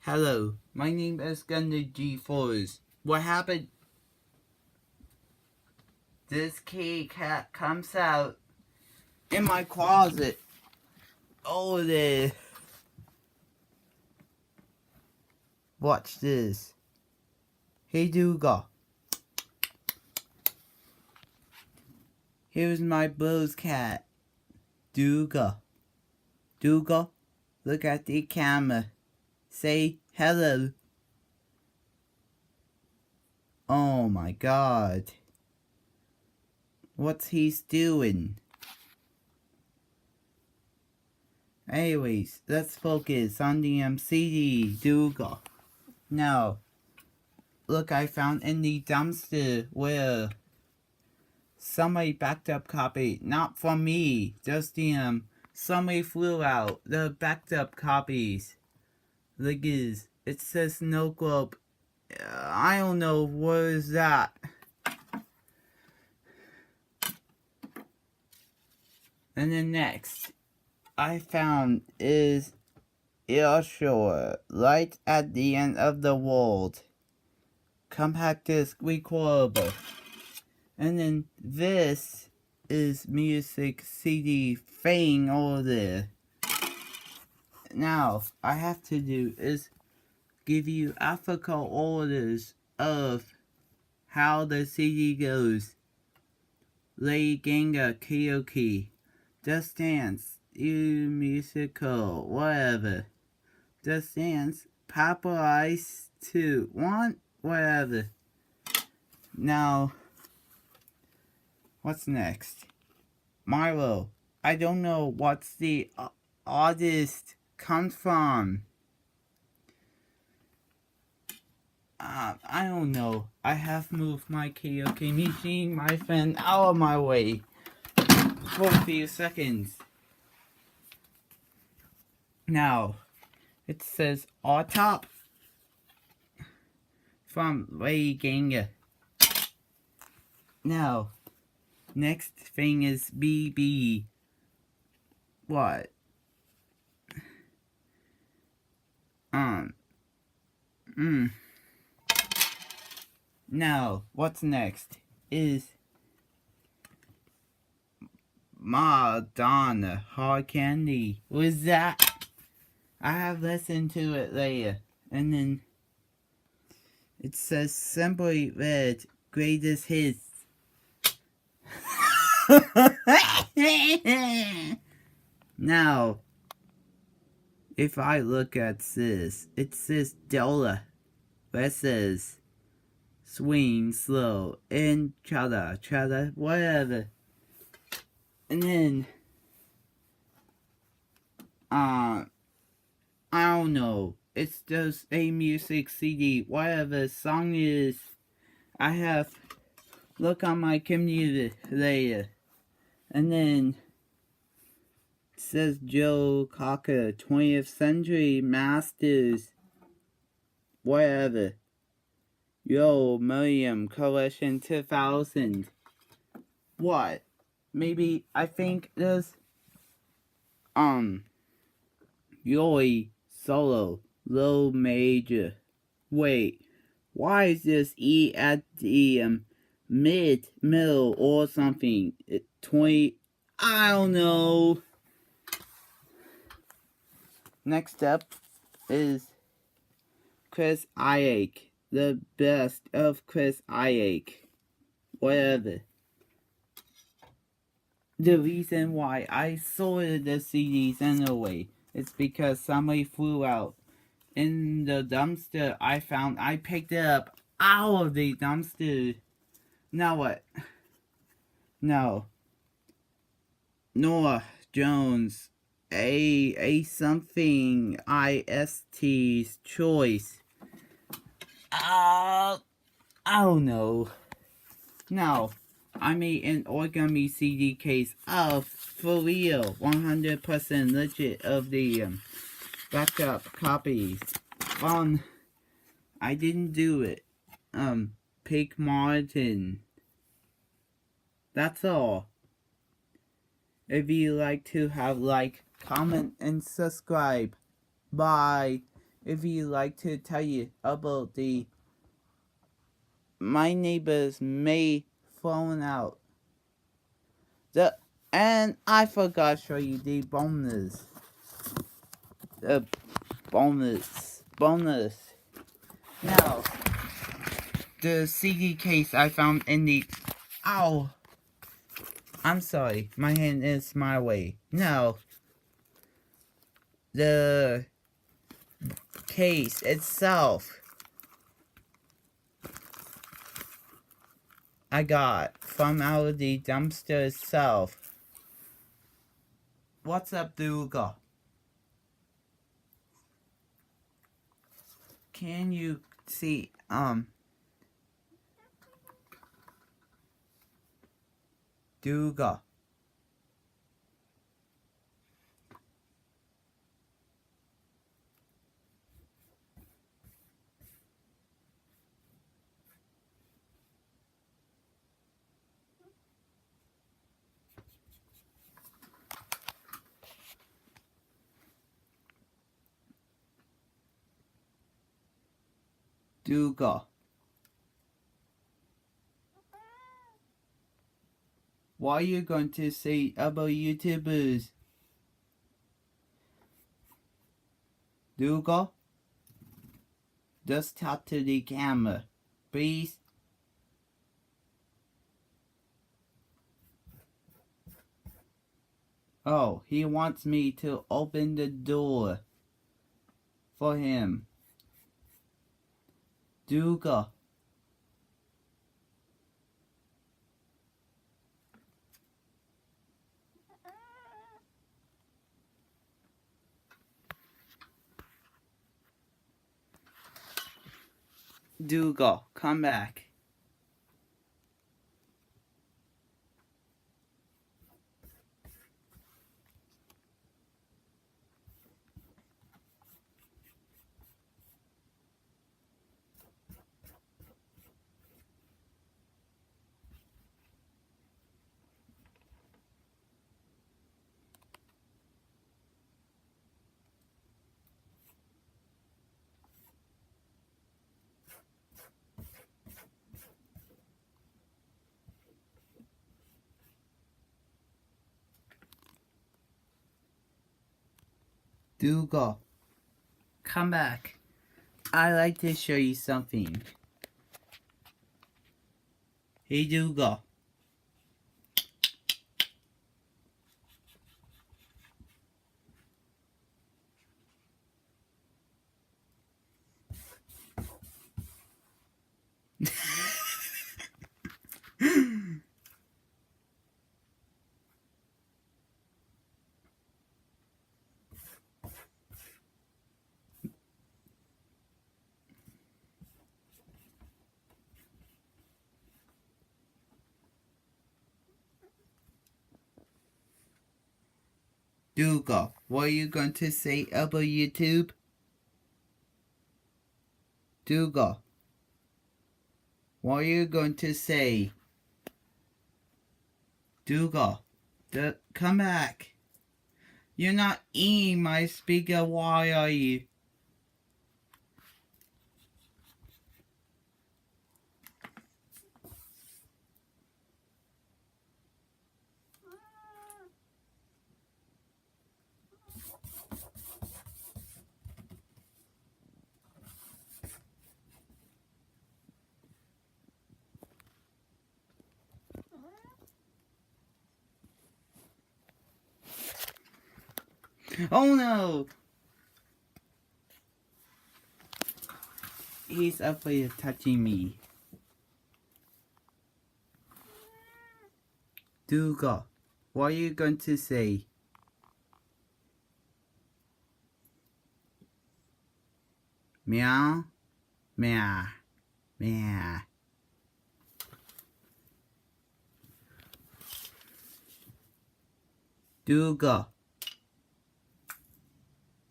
Hello, my name is Gunnar G4s. What happened? This kitty cat comes out in my closet. Oh, there. Watch this. Hey, Douga. Here's my Bose cat. Douga. Douga, look at the camera. Say hello. Oh my god. What's he doing? Anyways, let's focus on the CD, Douga. Now, look, I found in the dumpster where somebody backed up copy, not from me, just the somebody flew out the backed up copies. Look, it says no globe. I don't know what is that. And then next I found is Airshore, Light at the End of the World, compact disc recordable. And then this is music CD thing over there. Now, I have to do is give you alphabetical orders of how the CD goes. Lady Gaga, karaoke, Just Dance, You Musical, whatever. Just Dance, Paparazzi 2, 1, whatever. Now, what's next? Milo. I don't know what's the artist comes from. I don't know. I have moved my karaoke machine, my friend, out of my way for a few seconds. Now, it says on top from Lady Gaga. Now, next thing is BB. What? Now, what's next is Madonna, Hard Candy. What is that? I have listened to it later. And then it says Simply Red, Greatest Hits. Now, if I look at this, it says Dola. That says swing slow and chada, whatever. And then, I don't know. It's just a music CD, whatever song is. I have look on my computer later. And then it says Joe Cocker, 20th Century Masters, whatever. Yo, Miriam Collection 2000. What? Maybe I think there's Yoi Solo, Low Major. Wait, why is this E at the middle or something? 20, I don't know. Next up is Chris Iac, the best of Chris Iac, whatever. The reason why I sorted the CDs anyway is because somebody flew out in the dumpster I picked it up out of the dumpster. Now what? No. Norah Jones, a something IST's choice. I don't know. Now, I made an origami CD case of, for real, 100% legit of the backup copies. I didn't do it. Pig Martin. That's all. If you like to have like, comment, and subscribe. Bye. if you like to tell you about my neighbors may falling out. And I forgot to show you the bonus. The bonus. Now, the CD case I found in the... Ow! I'm sorry, my hand is my way. Now, the case itself I got from out of the dumpster itself. What's up, Duga? Can you see, Duga? Duga. What are you going to say about YouTubers? Duga? Just talk to the camera, please. Oh, he wants me to open the door for him. Duga. Duga, come back. Duga, come back. I'd like to show you something. Hey, Duga. Duga, what are you going to say about YouTube? Duga, what are you going to say? Duga, come back. You're not eating my speaker, why are you? Oh no! He's afraid of touching me. Duga, what are you going to say? Meow, meow, meow. Duga.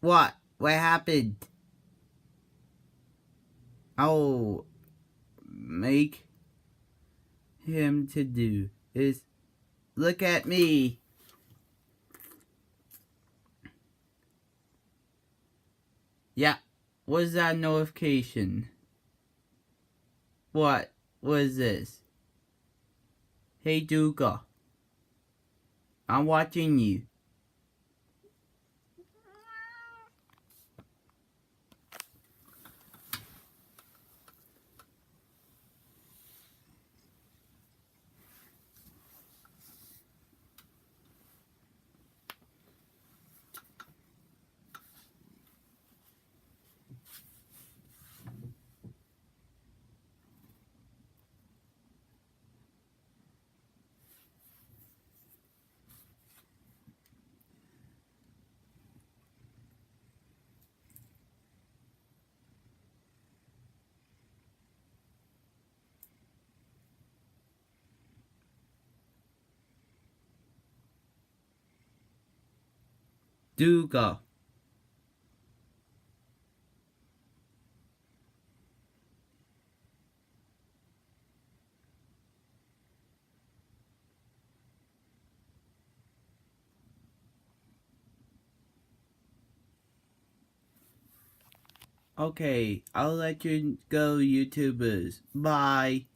What? What happened? I'll make him to do is look at me. Yeah, What's that notification? What was this? Hey Duga, I'm watching you. Duga. Okay, I'll let you go, YouTubers. Bye.